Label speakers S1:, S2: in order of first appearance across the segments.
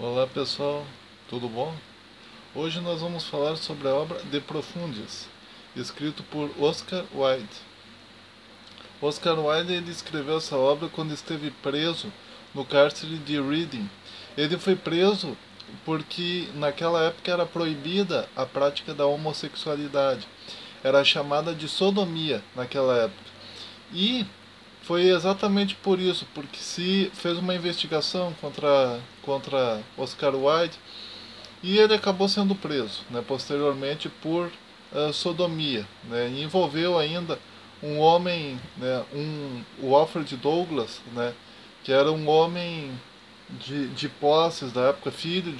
S1: Olá pessoal, tudo bom? Hoje nós vamos falar sobre a obra De Profundis, escrito por Oscar Wilde. Oscar Wilde ele escreveu essa obra quando esteve preso no cárcere de Reading. Ele foi preso porque naquela época era proibida a prática da homossexualidade. Era chamada de sodomia naquela época. E foi exatamente por isso, porque se fez uma investigação contra Oscar Wilde e ele acabou sendo preso, né, posteriormente por sodomia, né, e envolveu ainda um homem, né, o Alfred Douglas, né, que era um homem de posses da época, filho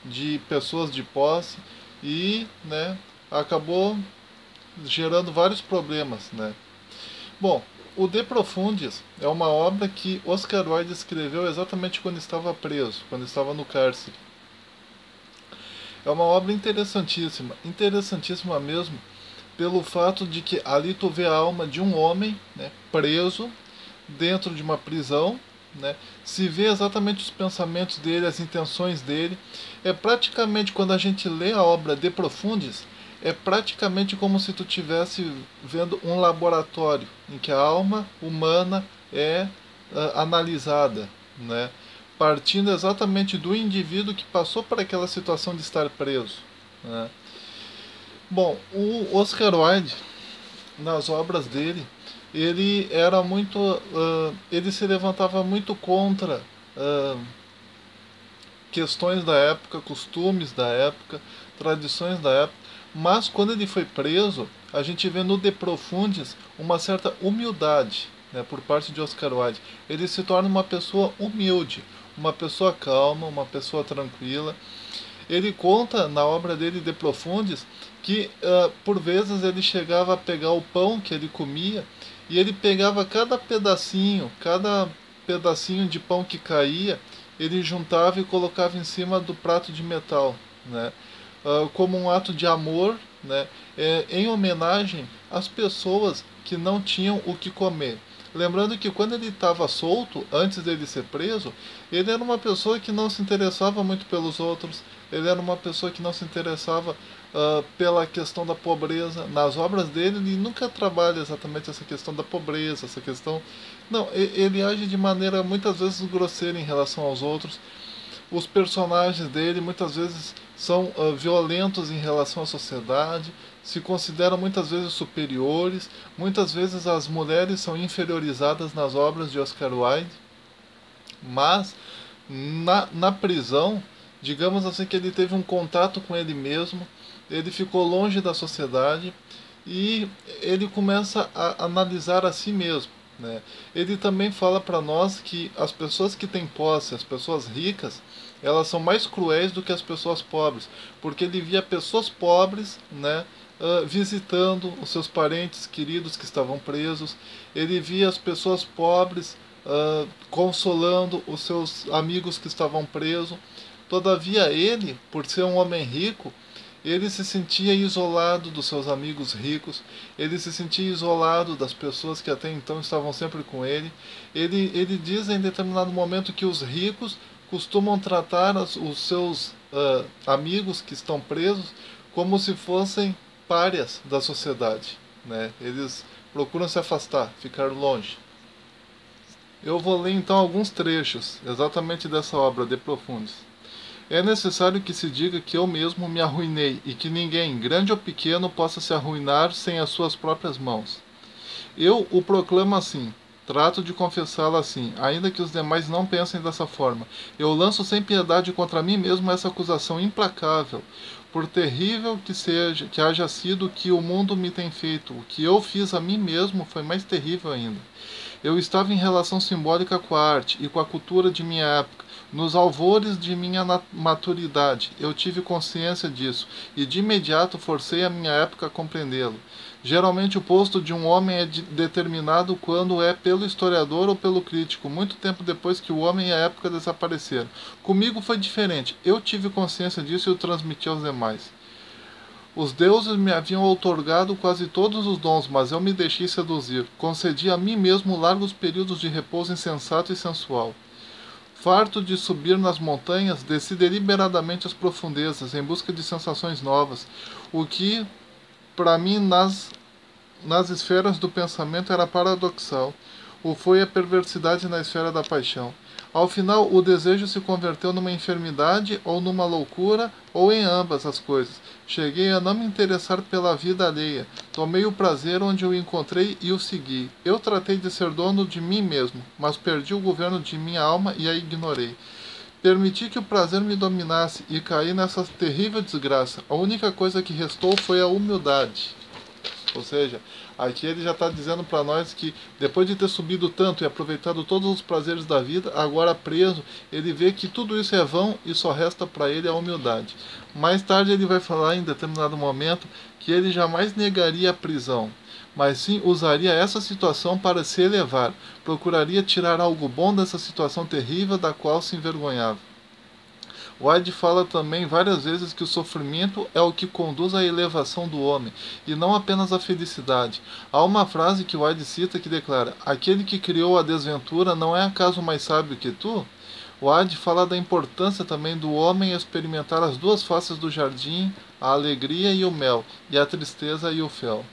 S1: de pessoas de posse e, né, acabou gerando vários problemas, né. Bom, o De Profundis é uma obra que Oscar Wilde escreveu exatamente quando estava preso, quando estava no cárcere. É uma obra interessantíssima, interessantíssima mesmo, pelo fato de que ali tu vê a alma de um homem, né, preso dentro de uma prisão, né, se vê exatamente os pensamentos dele, as intenções dele. É praticamente quando a gente lê a obra De Profundis, é praticamente como se tu estivesse vendo um laboratório em que a alma humana é analisada, né? Partindo exatamente do indivíduo que passou por aquela situação de estar preso, né? Bom, o Oscar Wilde, nas obras dele, ele era muito, ele se levantava muito contra questões da época, costumes da época, tradições da época, mas quando ele foi preso, a gente vê no De Profundis uma certa humildade, né, por parte de Oscar Wilde. Ele se torna uma pessoa humilde, uma pessoa calma, uma pessoa tranquila. Ele conta na obra dele De Profundis que por vezes ele chegava a pegar o pão que ele comia e ele pegava cada pedacinho de pão que caía, ele juntava e colocava em cima do prato de metal, né? Como um ato de amor, né? Em homenagem às pessoas que não tinham o que comer. Lembrando que quando ele estava solto, antes dele ser preso, ele era uma pessoa que não se interessava muito pelos outros, ele era uma pessoa que não se interessava pela questão da pobreza. Nas obras dele, ele nunca trabalha exatamente essa questão da pobreza, essa questão. Não, ele age de maneira muitas vezes grosseira em relação aos outros. Os personagens dele muitas vezes são violentos em relação à sociedade, se consideram muitas vezes superiores, muitas vezes as mulheres são inferiorizadas nas obras de Oscar Wilde, mas na prisão, digamos assim que ele teve um contato com ele mesmo, ele ficou longe da sociedade e ele começa a analisar a si mesmo. Né? Ele também fala para nós que as pessoas que têm posse, as pessoas ricas, elas são mais cruéis do que as pessoas pobres, porque ele via pessoas pobres, né, visitando os seus parentes queridos que estavam presos, ele via as pessoas pobres consolando os seus amigos que estavam presos. Todavia ele, por ser um homem rico, ele se sentia isolado dos seus amigos ricos, ele se sentia isolado das pessoas que até então estavam sempre com ele. Ele diz em determinado momento que os ricos costumam tratar os seus amigos que estão presos como se fossem párias da sociedade. Né? Eles procuram se afastar, ficar longe. Eu vou ler então alguns trechos exatamente dessa obra De Profundis. É necessário que se diga que eu mesmo me arruinei e que ninguém, grande ou pequeno, possa se arruinar sem as suas próprias mãos. Eu o proclamo assim, trato de confessá-lo assim, ainda que os demais não pensem dessa forma. Eu lanço sem piedade contra mim mesmo essa acusação implacável, por terrível que seja, que haja sido o que o mundo me tem feito. O que eu fiz a mim mesmo foi mais terrível ainda. Eu estava em relação simbólica com a arte e com a cultura de minha época. Nos alvores de minha maturidade, eu tive consciência disso e de imediato forcei a minha época a compreendê-lo. Geralmente o posto de um homem é determinado quando é pelo historiador ou pelo crítico, muito tempo depois que o homem e a época desapareceram. Comigo foi diferente. Eu tive consciência disso e o transmiti aos demais. Os deuses me haviam outorgado quase todos os dons, mas eu me deixei seduzir. Concedi a mim mesmo largos períodos de repouso insensato e sensual. Farto de subir nas montanhas, desci deliberadamente as profundezas, em busca de sensações novas, o que, para mim, nas esferas do pensamento era paradoxal. O foi a perversidade na esfera da paixão. Ao final, o desejo se converteu numa enfermidade ou numa loucura, ou em ambas as coisas. Cheguei a não me interessar pela vida alheia. Tomei o prazer onde o encontrei e o segui. Eu tratei de ser dono de mim mesmo, mas perdi o governo de minha alma e a ignorei. Permiti que o prazer me dominasse e caí nessa terrível desgraça. A única coisa que restou foi a humildade. Ou seja, aqui ele já está dizendo para nós que depois de ter subido tanto e aproveitado todos os prazeres da vida, agora preso, ele vê que tudo isso é vão e só resta para ele a humildade. Mais tarde ele vai falar em determinado momento que ele jamais negaria a prisão, mas sim usaria essa situação para se elevar, procuraria tirar algo bom dessa situação terrível da qual se envergonhava. White fala também várias vezes que o sofrimento é o que conduz à elevação do homem, e não apenas à felicidade. Há uma frase que White cita que declara: aquele que criou a desventura não é acaso mais sábio que tu? White fala da importância também do homem experimentar as duas faces do jardim, a alegria e o mel, e a tristeza e o fel.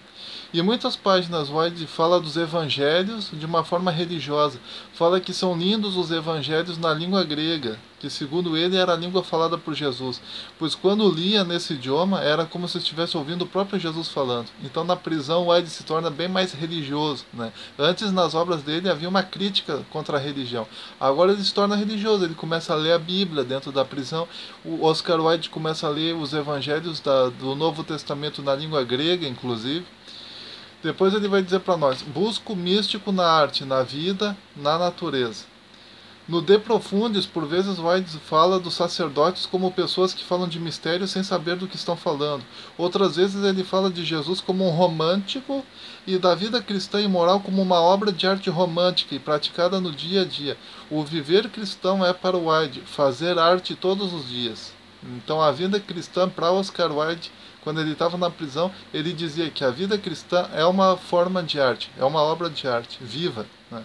S1: E em muitas páginas White fala dos evangelhos de uma forma religiosa. Fala que são lindos os evangelhos na língua grega, que segundo ele era a língua falada por Jesus, pois quando lia nesse idioma era como se estivesse ouvindo o próprio Jesus falando. Então na prisão White se torna bem mais religioso, né? Antes nas obras dele havia uma crítica contra a religião. Agora ele se torna religioso, ele começa a ler a Bíblia dentro da prisão. O Oscar Wilde começa a ler os evangelhos do Novo Testamento na língua grega, inclusive. Depois ele vai dizer para nós: busco o místico na arte, na vida, na natureza. No De Profundis, por vezes White fala dos sacerdotes como pessoas que falam de mistério sem saber do que estão falando. Outras vezes ele fala de Jesus como um romântico e da vida cristã e moral como uma obra de arte romântica e praticada no dia a dia. O viver cristão é para White fazer arte todos os dias. Então a vida cristã para Oscar Wilde, quando ele estava na prisão, ele dizia que a vida cristã é uma forma de arte, é uma obra de arte, viva, né?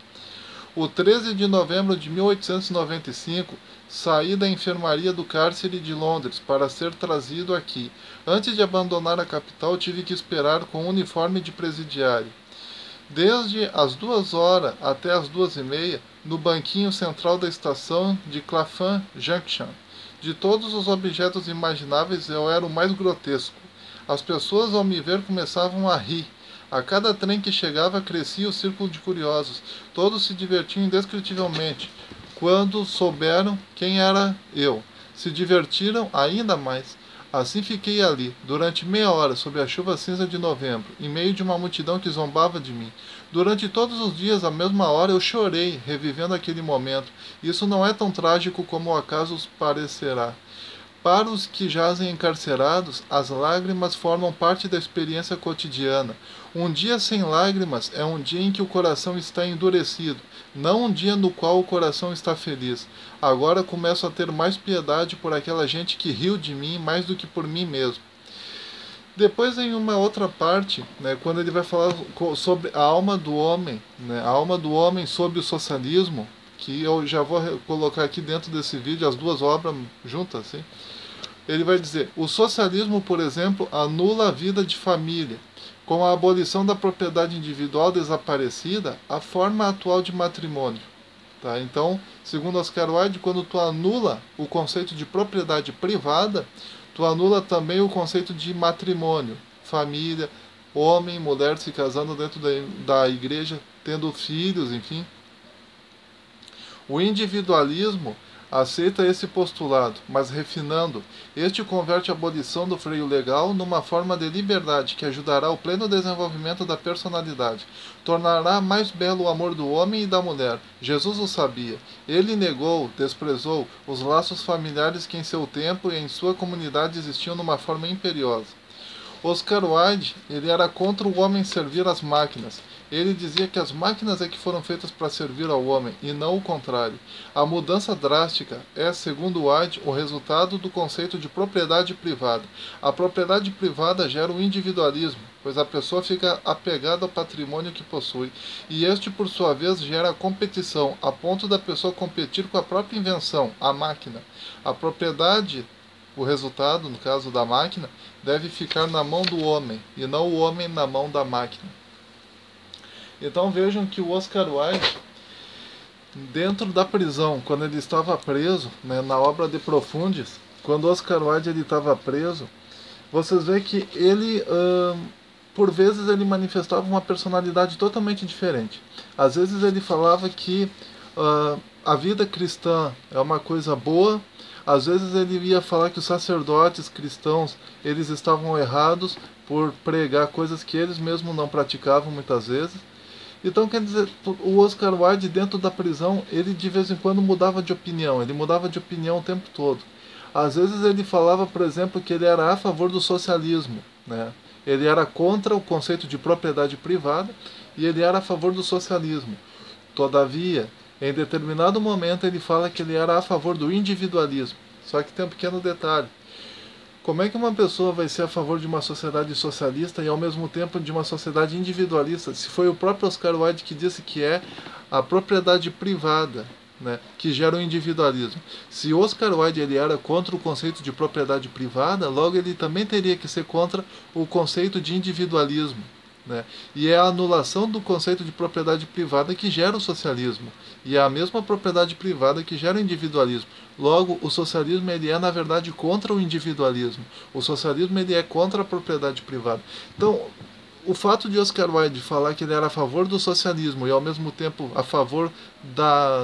S1: O 13 de novembro de 1895, saí da enfermaria do cárcere de Londres para ser trazido aqui. Antes de abandonar a capital, tive que esperar com um uniforme de presidiário. Desde as 2 horas até as 2h30, no banquinho central da estação de Clapham Junction. De todos os objetos imagináveis, eu era o mais grotesco. As pessoas, ao me ver, começavam a rir. A cada trem que chegava, crescia o círculo de curiosos. Todos se divertiam indescritivelmente. Quando souberam quem era eu, se divertiram ainda mais. Assim fiquei ali, durante meia hora, sob a chuva cinza de novembro, em meio de uma multidão que zombava de mim. Durante todos os dias, à mesma hora, eu chorei, revivendo aquele momento. Isso não é tão trágico como o acaso parecerá. Para os que jazem encarcerados, as lágrimas formam parte da experiência cotidiana. Um dia sem lágrimas é um dia em que o coração está endurecido, não um dia no qual o coração está feliz. Agora começo a ter mais piedade por aquela gente que riu de mim mais do que por mim mesmo. Depois, em uma outra parte, né, quando ele vai falar sobre a alma do homem, né, a alma do homem sob o socialismo, que eu já vou colocar aqui dentro desse vídeo as duas obras juntas, assim. Ele vai dizer: o socialismo, por exemplo, anula a vida de família. Com a abolição da propriedade individual desaparecida, a forma atual de matrimônio. Tá? Então, segundo Oscar Wilde, quando tu anula o conceito de propriedade privada, tu anula também o conceito de matrimônio, família, homem e mulher se casando dentro da igreja, tendo filhos, enfim. O individualismo aceita esse postulado, mas refinando, este converte a abolição do freio legal numa forma de liberdade que ajudará ao pleno desenvolvimento da personalidade. Tornará mais belo o amor do homem e da mulher. Jesus o sabia. Ele negou, desprezou os laços familiares que em seu tempo e em sua comunidade existiam numa forma imperiosa. Oscar Wilde, ele era contra o homem servir às máquinas. Ele dizia que as máquinas é que foram feitas para servir ao homem, e não o contrário. A mudança drástica é, segundo Wilde, o resultado do conceito de propriedade privada. A propriedade privada gera o individualismo. pois a pessoa fica apegada ao patrimônio que possui, e este, por sua vez, gera competição, a ponto da pessoa competir com a própria invenção, a máquina. A propriedade, o resultado, no caso da máquina, deve ficar na mão do homem, e não o homem na mão da máquina. Então vejam que o Oscar Wilde, dentro da prisão, quando ele estava preso, né, na obra De Profundis, quando Oscar Wilde estava preso, vocês veem que ele, por vezes, ele manifestava uma personalidade totalmente diferente. Às vezes ele falava que a vida cristã é uma coisa boa, às vezes ele ia falar que os sacerdotes cristãos eles estavam errados por pregar coisas que eles mesmos não praticavam muitas vezes. Então, quer dizer, o Oscar Wilde dentro da prisão, ele de vez em quando mudava de opinião, ele mudava de opinião o tempo todo. Às vezes ele falava, por exemplo, que ele era a favor do socialismo, né? Ele era contra o conceito de propriedade privada e ele era a favor do socialismo. Todavia, em determinado momento ele fala que ele era a favor do individualismo. Só que tem um pequeno detalhe. Como é que uma pessoa vai ser a favor de uma sociedade socialista e ao mesmo tempo de uma sociedade individualista, se foi o próprio Oscar Wilde que disse que é a propriedade privada, né, que gera o individualismo? Se Oscar Wilde ele era contra o conceito de propriedade privada, logo ele também teria que ser contra o conceito de individualismo. Né? E é a anulação do conceito de propriedade privada que gera o socialismo. E é a mesma propriedade privada que gera o individualismo. Logo, o socialismo ele é, na verdade, contra o individualismo. O socialismo ele é contra a propriedade privada. Então, o fato de Oscar Wilde falar que ele era a favor do socialismo e, ao mesmo tempo, a favor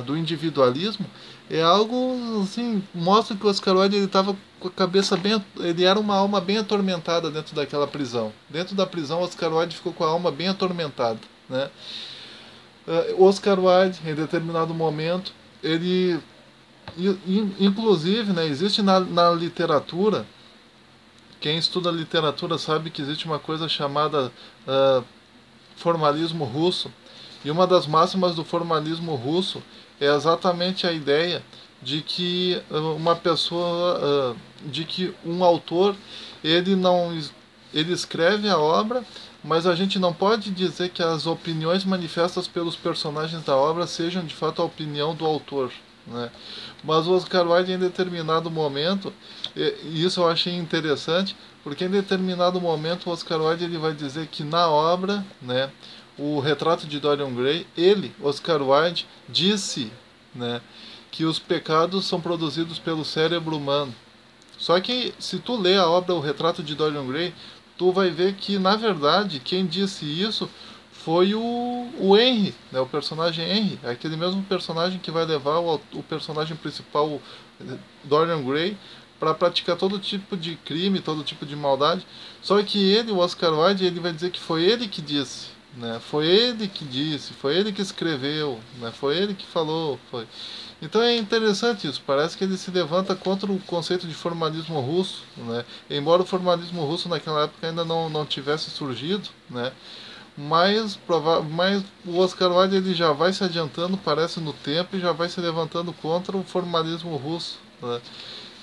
S1: do individualismo, é algo, assim, mostra que o Oscar Wilde ele estava com a cabeça bem... Ele era uma alma bem atormentada dentro daquela prisão. Dentro da prisão, Oscar Wilde ficou com a alma bem atormentada, né? Oscar Wilde, em determinado momento, ele... Inclusive, né, existe na literatura... Quem estuda literatura sabe que existe uma coisa chamada formalismo russo. E uma das máximas do formalismo russo é exatamente a ideia de que uma pessoa, de que um autor, ele escreve a obra, mas a gente não pode dizer que as opiniões manifestas pelos personagens da obra sejam de fato a opinião do autor, né? Mas o Oscar Wilde, em determinado momento, e isso eu achei interessante, porque em determinado momento o Oscar Wilde ele vai dizer que na obra, né, o Retrato de Dorian Gray, ele, Oscar Wilde, disse, né, que os pecados são produzidos pelo cérebro humano. Só que se tu lê a obra O Retrato de Dorian Gray, tu vai ver que na verdade quem disse isso foi o Henry, né, o personagem Henry, aquele mesmo personagem que vai levar o personagem principal, Dorian Gray, para praticar todo tipo de crime, todo tipo de maldade. Só que ele, o Oscar Wilde, ele vai dizer que foi ele que disse, né? Foi ele que disse, foi ele que escreveu, né? Foi ele que falou, foi. Então é interessante isso, parece que ele se levanta contra o conceito de formalismo russo, né? Embora o formalismo russo naquela época ainda não tivesse surgido, né? Mas o Oscar Wilde ele já vai se adiantando, parece, no tempo, e já vai se levantando contra o formalismo russo, né?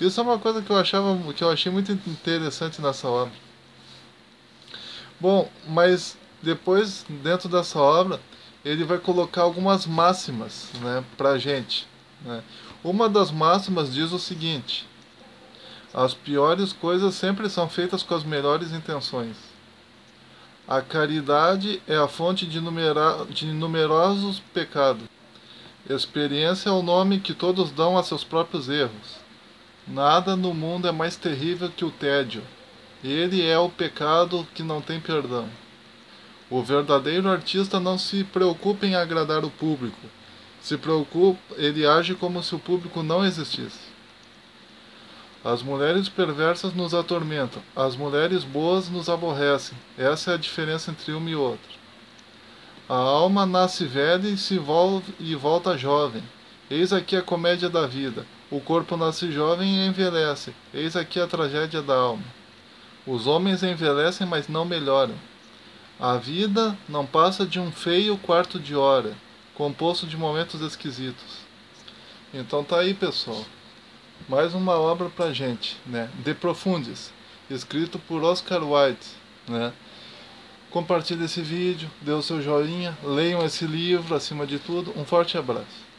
S1: Isso é uma coisa que eu achei muito interessante nessa obra. Bom, mas depois, dentro dessa obra, ele vai colocar algumas máximas, né, pra gente, né? Uma das máximas diz o seguinte: as piores coisas sempre são feitas com as melhores intenções. A caridade é a fonte de numerosos pecados. Experiência é o nome que todos dão a seus próprios erros. Nada no mundo é mais terrível que o tédio. Ele é o pecado que não tem perdão. O verdadeiro artista não se preocupa em agradar o público. Se preocupa, ele age como se o público não existisse. As mulheres perversas nos atormentam, as mulheres boas nos aborrecem. Essa é a diferença entre uma e outra. A alma nasce velha e volta jovem. Eis aqui a comédia da vida. O corpo nasce jovem e envelhece. Eis aqui a tragédia da alma. Os homens envelhecem, mas não melhoram. A vida não passa de um feio quarto de hora, composto de momentos esquisitos. Então tá aí, pessoal. Mais uma obra pra gente, né? De Profundis, escrito por Oscar Wilde, né? Compartilhe esse vídeo, dê o seu joinha, leiam esse livro acima de tudo. Um forte abraço.